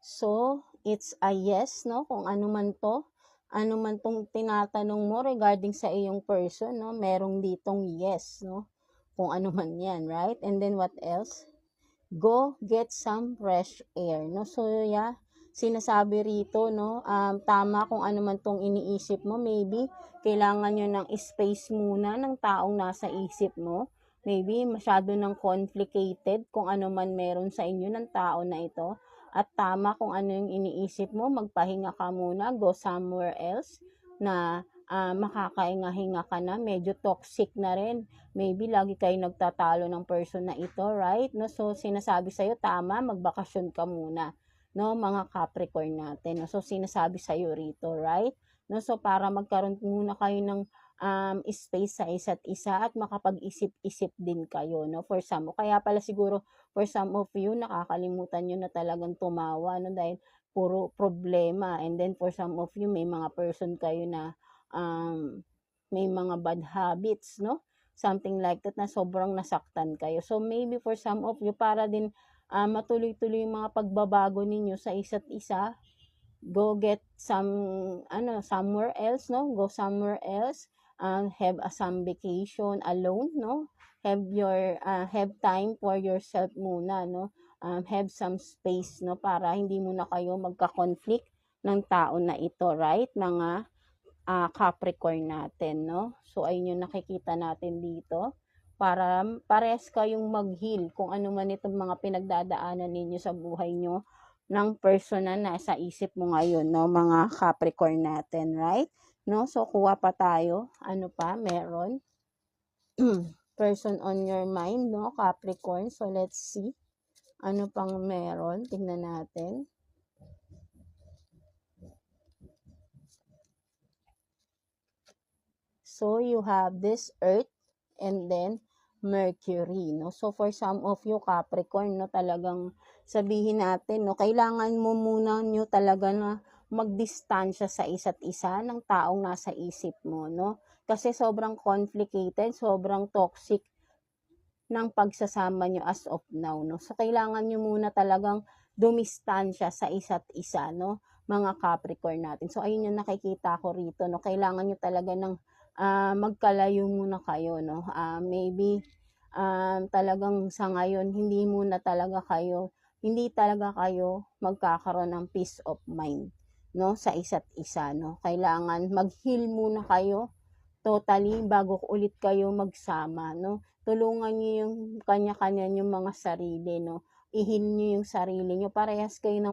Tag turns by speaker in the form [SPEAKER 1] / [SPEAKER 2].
[SPEAKER 1] So, it's a yes, no? Kung ano man tong tinatanong mo regarding sa iyong person, no? Merong ditong yes, no? Kung ano man yan, right? And then what else? Go get some fresh air, no? So, yeah, sinasabi rito, no? Tama kung ano man tong iniisip mo. Maybe, kailangan nyo ng space muna ng taong nasa isip mo. Maybe, masyado ng complicated kung ano man meron sa inyo ng tao na ito. At tama kung ano yung iniisip mo, magpahinga ka muna, go somewhere else na makakahinga-hinga ka na, medyo toxic na rin. Maybe lagi kayo nagtatalo ng person na ito, right? No? So, sinasabi sa'yo, tama, magbakasyon ka muna. No, mga Capricorn natin. No? So, sinasabi sa'yo rito, right? No? So, para magkaroon muna kayo ng space sa isa't isa at makapag-isip-isip din kayo, no? For some, kaya pala siguro for some of you, nakakalimutan nyo na talagang tumawa, no? Dahil puro problema. And then for some of you, may mga person kayo na may mga bad habits, no? Something like that na sobrang nasaktan kayo. So, maybe for some of you, para din matuloy-tuloy yung mga pagbabago ninyo sa isa't isa, go get somewhere else, no? Go somewhere else, have some vacation alone, no? Have time for yourself muna, no? Have some space, no? Para hindi muna kayo magka-conflict ng tao na ito, right? Mga Capricorn natin, no? So, ayun yung nakikita natin dito. Para pares kayong mag-heal kung ano man itong mga pinagdadaanan ninyo sa buhay nyo ng person na nasa isip mo ngayon, no? Mga Capricorn natin, right? No? So, kuha pa tayo. Ano pa? Meron. Person on your mind, no? Capricorn. So, let's see. Ano pang meron? Tingnan natin. So, you have this Earth and then Mercury, no? So, for some of you, Capricorn, no, talagang sabihin natin, no, kailangan mo muna nyo talaga na magdistansya sa isa't isa ng taong nasa isip mo, no? Kasi sobrang complicated, sobrang toxic ng pagsasama nyo as of now, no? So, kailangan nyo muna talagang dumistansya sa isa't isa, no? Mga Capricorn natin. So, ayun yung nakikita ko rito, no? Kailangan nyo talaga ng magkalayo muna kayo, no? Maybe talagang sa ngayon hindi talaga kayo magkakaroon ng peace of mind, no? Sa isa't isa, no? Kailangan mag-heal muna kayo totally bago ulit kayo magsama, no? Tulungan niyo yung kanya-kanya yung mga sarili, no? I-heal niyo yung sarili niyo. Parehas kayo ng